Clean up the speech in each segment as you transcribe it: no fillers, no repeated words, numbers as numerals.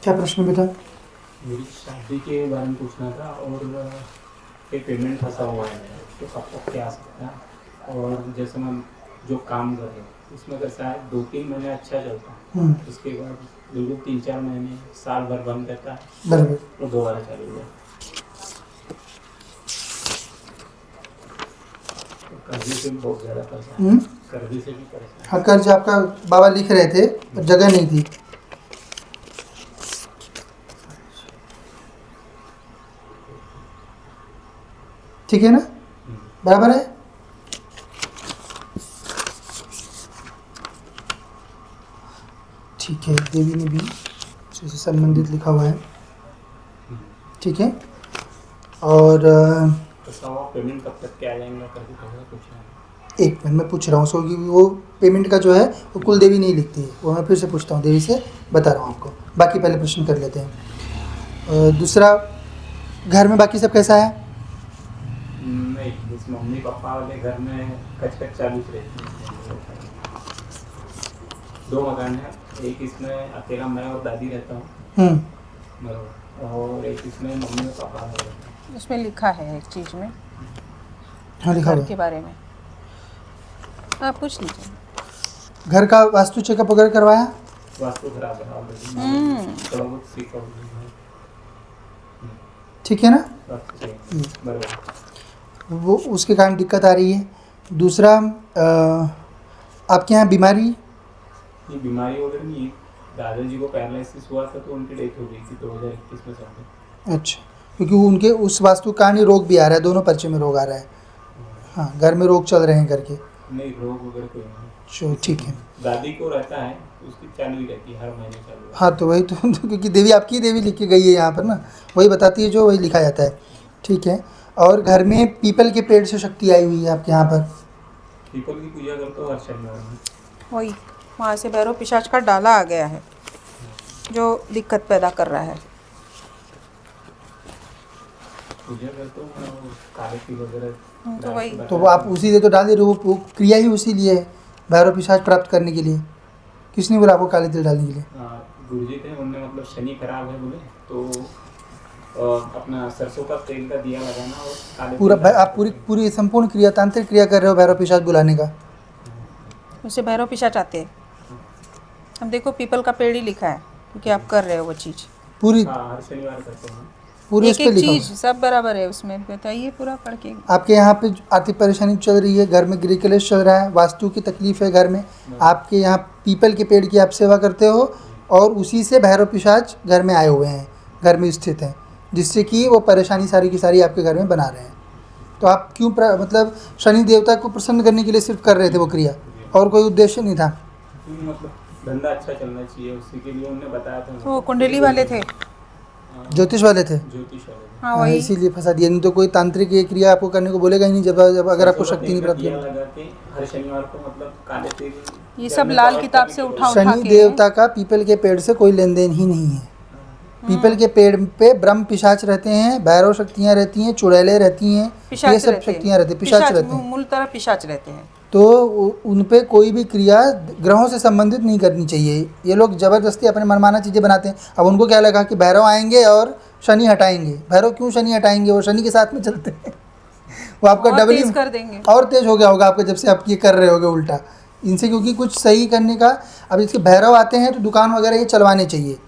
क्या प्रश्न बेटा? मेरी शादी के बारे में पूछना था और ये पेमेंट फंसा हुआ है मेरा, तो कब तक क्या आ सकता है? और जैसे मैं जो काम कर रहा हूँ उसमें कैसा है, 2-3 महीने अच्छा चलता है, उसके बाद बिल्कुल 3-4 महीने साल भर बंद रहता है बराबर। और दोबारा चालू हो जाता है। कर्जे से भी बहुत ज़्यादा परेशान है, कर्जे से भी परेशान है। हाँ, कर्ज आपका बाबा लिख रहे थे पर जगह नहीं थी। ठीक है ना? बराबर है। ठीक है, देवी ने भी इससे संबंधित लिखा हुआ है। ठीक है। और तो पेमेंट कब तक क्या आ जाएंगे कर्जे का कुछ नहीं। एक मिनट मैं पूछ रहा हूँ सो कि वो पेमेंट का जो है वो कुल देवी नहीं लिखती है, वो मैं फिर से पूछता हूँ, देवी से बता रहा हूँ आपको। बाकी पहले प्रश्न कर लेते हैं। दूसरा, घर में बाकी सब कैसा है? नहीं, इस मम्मी पापा वाले घर में कच चालू रहती है। 2 मकान है, एक इसमें अकेला मैं और दादी रहता हूँ और एक इसमें मम्मी और पापा रहते हैं। उसमें लिखा है एक चीज़ में, हाँ लिखा घर हुआ के है। बारे में। आप पूछ लीजिए। घर का वास्तु चेकअप वगैरह करवाया? वास्तु खराब है ऑलरेडी, थोड़ा बहुत सीखा हुआ है। ठीक है ना? वास्तु सही है, बराबर। वो उसके कारण दिक्कत आ रही है। दूसरा, आपके यहाँ बीमारी? ये बीमारी वगैरह नहीं है, दादाजी को पैरालिसिस हुआ था तो उनकी डेथ हो गई थी 2021 में सामने। अच्छा, क्योंकि उनके उस वास्तु कारण ही रोग भी आ रहा है, दोनों पर्चे में रोग आ रहा है। हाँ, घर में रोग चल रहे हैं करके। नहीं, रोग वगैरह कोई नहीं। चलो ठीक है। दादी को रहता है, उसकी चालू ही रहती है, हर महीने चालू है। हाँ तो वही तो क्योंकि देवी आपकी देवी लिखी गई है यहाँ पर ना, वही बताती है जो वही लिखा जाता है। ठीक है। और घर में पीपल के पेड़ से शक्ति आई हुई है आपके यहाँ पर? पीपल की पूजा करते हो हर शनिवार में। वही वहाँ से भैरव पिशाच का डाला आ गया है जो दिक्कत पैदा कर रहा है। पूजा करते हो काले तिल वगैरह। तो वही तो वो आप उसी से तो डाल दे रहे हो, वो क्रिया ही उसी लिए है, भैरव पिशाच प्राप्त करने के लिए। किसने बोला आपको काले तिल डालने के लिए? गुरुजी थे, उनने मतलब शनि खराब है बोले तो अपना सरसों का तेल का दिया लगाना और काले पूरा तिल आप पूरी संपूर्ण क्रिया, तांत्रिक क्रिया कर रहे हो भैरव पिशाच बुलाने का। उससे भैरव पिशाच आते हैं। अब देखो पीपल का पेड़ ही लिखा है क्योंकि आप कर रहे हो वो चीज़ पूरी हर शनिवार करते हैं। पूरी उस एक पर एक लिखा चीज़ हुआ। सब बराबर है उसमें, बताइए पूरा पढ़ के। आपके यहाँ पे आर्थिक परेशानी चल रही है, घर में गृह कलेश चल रहा है, वास्तु की तकलीफ है घर में, आपके यहाँ पीपल के पेड़ की आप सेवा करते हो और उसी से भैरव पिशाच घर में आए हुए हैं, घर में स्थित हैं, जिससे कि वो परेशानी सारी की सारी आपके घर में बना रहे हैं। तो आप क्यों मतलब शनि देवता को प्रसन्न करने के लिए सिर्फ कर रहे थे वो क्रिया, और कोई उद्देश्य नहीं था? मतलब धंधा अच्छा चलना चाहिए, उसी के लिए उन्होंने बताया था। वो कुंडली वाले थे, ज्योतिष वाले थे। ज्योतिष वाले। हाँ हाँ, वही। इसीलिए फंसा दिया, नहीं तो कोई तांत्रिक ये क्रिया आपको करने को बोलेगा ही नहीं, जब अगर आपको शक्ति नहीं प्राप्त दिया होगी। लगा के हर शनिवार को मतलब काले तिल ये सब लाल किताब से उठा शनि के देवता का पीपल के पेड़ से कोई लेन देन ही नहीं है। पीपल के पेड़ पे ब्रह्म पिशाच रहते हैं, भैरव शक्तियाँ रहती हैं, चुड़ैलें रहती हैं, ये पिशाच सब रहते शक्तियाँ रहती हैं, पिशाच रहते हैं। मूल तरह पिशाच रहते हैं। तो उन पे कोई भी क्रिया ग्रहों से संबंधित नहीं करनी चाहिए। ये लोग ज़बरदस्ती अपने मनमाना चीज़ें बनाते हैं। अब उनको क्या लगा कि भैरव आएंगे और शनि हटाएंगे। भैरव क्यों शनि हटाएंगे, वो शनि के साथ में चलते हैं। वो आपका और डबल तेज कर देंगे। और तेज हो गया होगा आपका, जब से आप ये कर रहे होगे उल्टा इनसे, क्योंकि कुछ सही करने का। अब इसके भैरव आते हैं तो दुकान वगैरह ये चलवाने चाहिए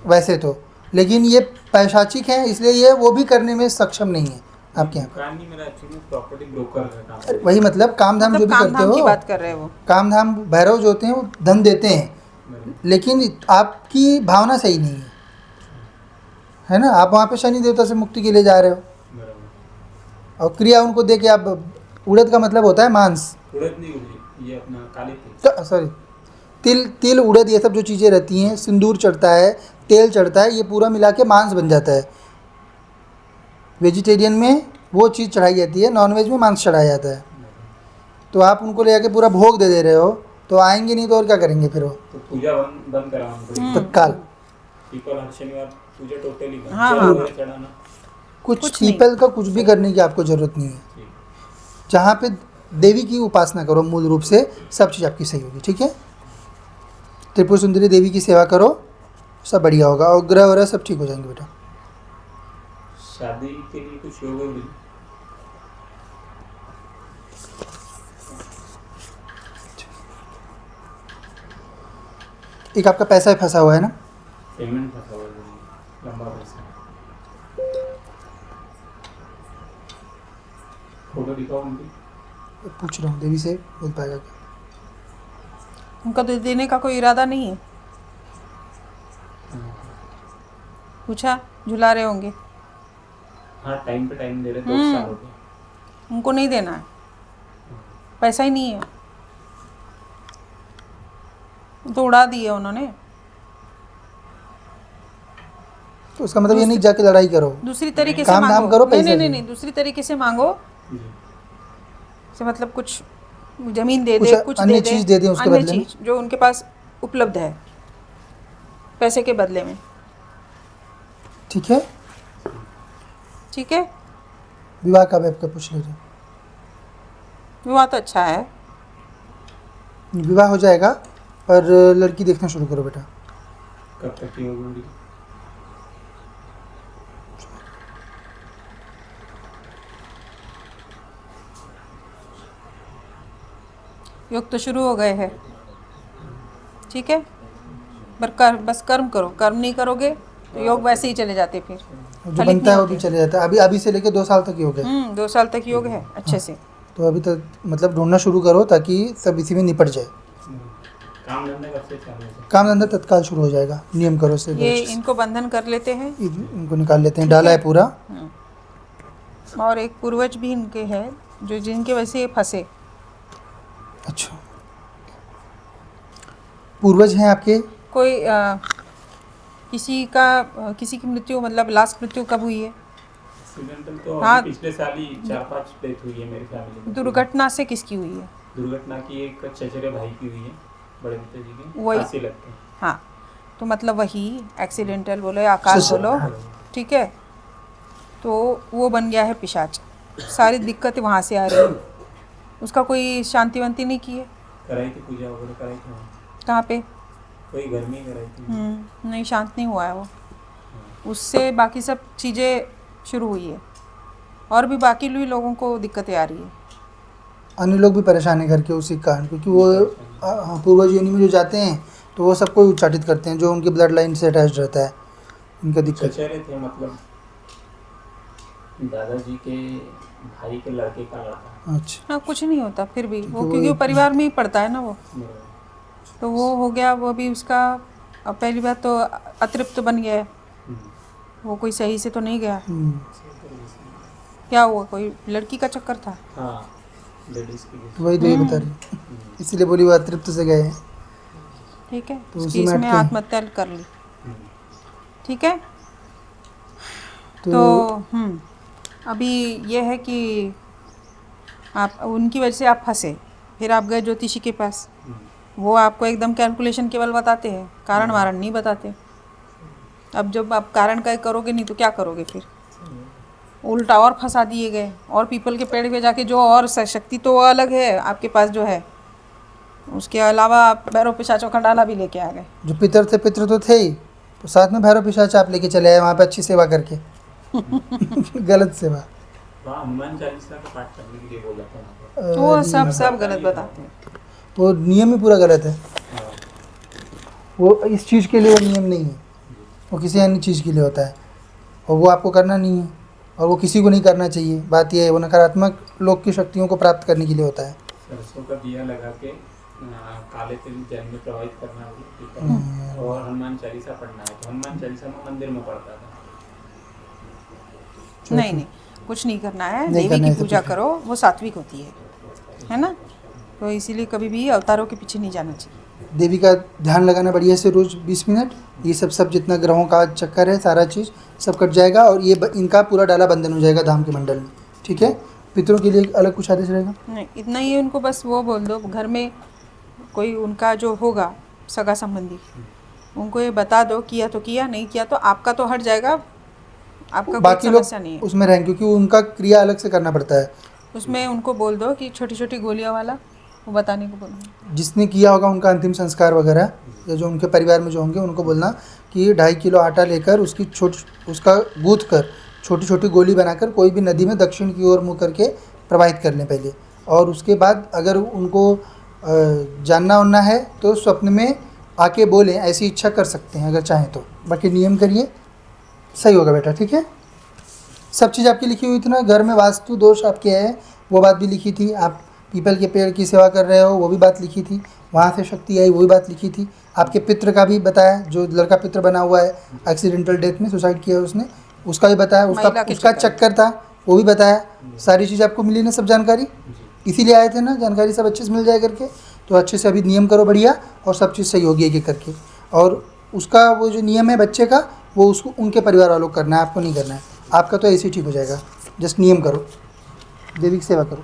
वैसे तो, लेकिन ये पैशाचिक हैं इसलिए ये वो भी करने में सक्षम नहीं है आपके यहाँ। दुकान नहीं, मेरा एक्चुअली प्रॉपर्टी ब्रोकर है काम। वही मतलब काम धाम जो भी करते काम हो, की बात कर रहे हैं वो। काम धाम भैरव जो होते हैं वो धन देते हैं, लेकिन आपकी भावना सही नहीं है ना। आप वहाँ पे शनि देवता से मुक्ति के लिए जा रहे हो और क्रिया उनको दे के आप, उड़द का मतलब होता है मांस, उड़द नहीं उड़दी, ये अपना काले तिल। सॉरी तिल उड़द ये सब जो चीज़ें रहती हैं, सिंदूर चढ़ता है, तेल चढ़ता है, ये पूरा मिला के मांस बन जाता है। वेजिटेरियन में वो चीज़ चढ़ाई जाती है, नॉनवेज में मांस चढ़ाया जाता है। तो आप उनको ले जाके पूरा भोग दे रहे हो, तो आएंगे नहीं तो और क्या करेंगे फिर वो। तो पूजा बंद कराना तत्काल। पीपल हर शनिवार पूजा टोटली बंद। हाँ, जल हाँ। वगैरह चढ़ाना कुछ पीपल का कुछ भी करने की आपको ज़रूरत नहीं है। जहाँ पे देवी की उपासना करो मूल रूप से, सब चीज़ आपकी सही होगी। ठीक है, त्रिपुर सुंदरी देवी की सेवा करो सब बढ़िया होगा और ग्रह वगैरह सब ठीक हो जाएंगे बेटा। शादी के लिए कुछ योग है? एक आपका पैसा भी फंसा हुआ है ना? पेमेंट फंसा हुआ है, लंबा पैसा। फोटो दिखाओ उनकी। पूछ रहा हूँ देवी से, बोल पाएगा क्या? उनका तो देने का कोई इरादा नहीं है। पूछा, झुला रहे होंगे। हाँ, टाइम पे टाइम दे रहे, 2 हम्म। साल हो गए। उनको नहीं देना है, पैसा ही नहीं है, तो उड़ा दिए उन्होंने। तो उसका मतलब ये नहीं जाके लड़ाई करो, दूसरी तरीके से काम मांगो। धाम करो, नहीं पैसा नहीं दो। नहीं नहीं, दूसरी तरीके से मांगो। जी। से मतलब कुछ जमीन दे कुछ दे, कुछ अन्य दे दे, चीज़ दे दें उसके अन्य बदले में। चीज जो उनके पास उपलब्ध है पैसे के बदले में। ठीक है। ठीक है। विवाह का भी आपका पूछ लीजिए। विवाह तो अच्छा है। विवाह हो जाएगा, पर लड़की देखना शुरू करो बेटा। कब तक की होगी उनकी? योग तो शुरू हो गए हैं। ठीक है, बस कर्म करो। कर्म नहीं करोगे तो योग वैसे ही चले जाते फिर। जो फलित बनता नहीं है वो भी होते। चले जाता है। अभी अभी से लेके 2 साल तक ही हो गए। 2 साल तक योग है अच्छे से। तो अभी तक मतलब ढूंढना शुरू करो ताकि सब इसी में निपट जाए। काम धंधा कब से चालू है? काम धंधा तत्काल शुरू हो जाएगा, नियम करो से ये इनको बंधन कर लेते हैं। इनको निकाल लेते हैं। डाला है पूरा। और एक पूर्वज भी इनके हैं जो जिनके वजह से ये फंसे। अच्छा, पूर्वज हैं आपके? कोई किसी की मृत्यु, मतलब लास्ट मृत्यु कब हुई है? एक्सीडेंटल तो हाँ। अभी पिछले साल ही 4-5 डेथ हुई है मेरी फैमिली में। दुर्घटना से किसकी हुई है? दुर्घटना की एक चचेरे भाई की हुई है, बड़े पिताजी की, वही। फांसी लग के। हाँ, तो मतलब वही एक्सीडेंटल बोलो या आकाश बोलो, ठीक है, तो वो बन गया है पिशाच। सारी दिक्कतें वहाँ से आ रही है। उसका कोई शांति वांति नहीं की है? कराई थी पूजा वगैरह, कराई थी वहाँ। कहाँ पे? कोई घर में ही कराई थी। नहीं, शांत नहीं हुआ है वो। उससे बाकी सब चीज़ें शुरू हुई है और भी बाकी लोगों को दिक्कतें आ रही है। अन्य लोग भी परेशान हैं घर के उसी कारण, क्योंकि वो पूर्वज योनि में जो जाते हैं तो वो सबको उच्चाटित करते हैं जो उनके ब्लड लाइन से अटैच रहता है। उनका दिक्कत चचेरे थे, मतलब दादाजी के भाई के लड़के का लड़का। अच्छा, हाँ, कुछ नहीं होता फिर भी वो, वो क्योंकि वो परिवार में ही पड़ता है ना वो। मेरा। तो वो हो गया, वो भी उसका अब पहली बात तो अतृप्त बन गया है। वो कोई सही से तो नहीं गया। क्या हुआ, कोई लड़की का चक्कर था? हाँ, लेडीज की। तो वही देवी बता रही, इसीलिए बोली वो अतृप्त से गए हैं। ठीक है, तो उस उसी केस में में अटके हैं। आत्महत्या कर ली। ठीक है, तो तो अभी ये है कि आप उनकी वजह से आप फंसे, फिर आप गए ज्योतिषी के पास। वो आपको एकदम कैलकुलेशन केवल बताते हैं, कारण वारण नहीं बताते। अब जब आप कारण का करोगे नहीं तो क्या करोगे फिर? उल्टा और फंसा दिए गए। और पीपल के पेड़ पे जाके जो और शक्ति तो अलग है आपके पास जो है, उसके अलावा आप भैरव पिशाचों का डाला भी लेके आ गए। जो पितर थे, पितर तो थे ही, तो साथ में भैरव पिशाच आप लेके चले आए वहाँ पे अच्छी सेवा करके। गलत सेवा। वहाँ हनुमान चालीसा का पाठ करने के लिए बोला था वहाँ पे। वो सब गलत बताते हैं। वो नियम ही पूरा गलत है। हाँ। वो इस चीज़ के लिए वो नियम नहीं है, वो किसी अन्य चीज़ के लिए होता है और वो आपको करना नहीं है और वो किसी को नहीं करना चाहिए। बात यह है, वो नकारात्मक लोग की शक्तियों को प्राप्त करने के लिए होता है। सरसों का दिया लगा के काले तिल जल में प्रवाहित करना है, ठीक है, और हनुमान चालीसा पढ़ना है। तो हनुमान चालीसा में मंदिर में पढ़ता था। नहीं, कुछ नहीं करना है। नहीं देवी करना की है, सब पूजा कुछ करो, वो सात्विक होती है ना। तो इसीलिए कभी भी अवतारों के पीछे नहीं जाना चाहिए। देवी का ध्यान लगाना बढ़िया से रोज़ 20 मिनट। ये सब जितना ग्रहों का चक्कर है, सारा चीज़ सब कट जाएगा और ये इनका पूरा डाला बंधन हो जाएगा धाम के मंडल में। ठीक है। पितरों के लिए अलग कुछ आदेश रहेगा? नहीं, इतना ही उनको बस वो बोल दो, घर में कोई उनका जो होगा सगा संबंधी, उनको ये बता दो, किया तो किया, नहीं किया तो आपका तो हट जाएगा, आपका कोई बाकी लोग समस्या नहीं है। उसमें रहेंगे क्योंकि उनका क्रिया अलग से करना पड़ता है। उसमें उनको बोल दो कि छोटी छोटी गोलियां वाला वो बताने को बोलूँगी। जिसने किया होगा उनका अंतिम संस्कार वगैरह, या जो उनके परिवार में जो होंगे उनको बोलना कि 2.5 किलो आटा लेकर उसका गूँथ कर छोटी छोटी गोली बनाकर कोई भी नदी में दक्षिण की ओर मुँह करके प्रवाहित कर लें पहले, और उसके बाद अगर उनको जानना उनना है तो स्वप्न में आके बोलें, ऐसी इच्छा कर सकते हैं अगर चाहें तो। बाकी नियम करिए, सही होगा बेटा, ठीक है। सब चीज़ आपकी लिखी हुई थी ना, घर में वास्तु दोष आपके है वो बात भी लिखी थी, आप पीपल के पेड़ की सेवा कर रहे हो वो भी बात लिखी थी, वहाँ से शक्ति आई वो भी बात लिखी थी, आपके पितृ का भी बताया, जो लड़का पितृ बना हुआ है एक्सीडेंटल डेथ में सुसाइड किया उसने, उसका भी बताया, उसका चक्कर था वो भी बताया। सारी चीज़ आपको मिली ना, सब जानकारी, इसीलिए आए थे ना, जानकारी सब अच्छे से मिल जाए करके। तो अच्छे से अभी नियम करो बढ़िया, और सब चीज़ सही होगी एक एक करके। और उसका वो जो नियम है बच्चे का, वो उसको उनके परिवार वालों को करना है, आपको नहीं करना है। आपका तो ऐसे ही ठीक हो जाएगा, जस्ट नियम करो, देवी की सेवा करो।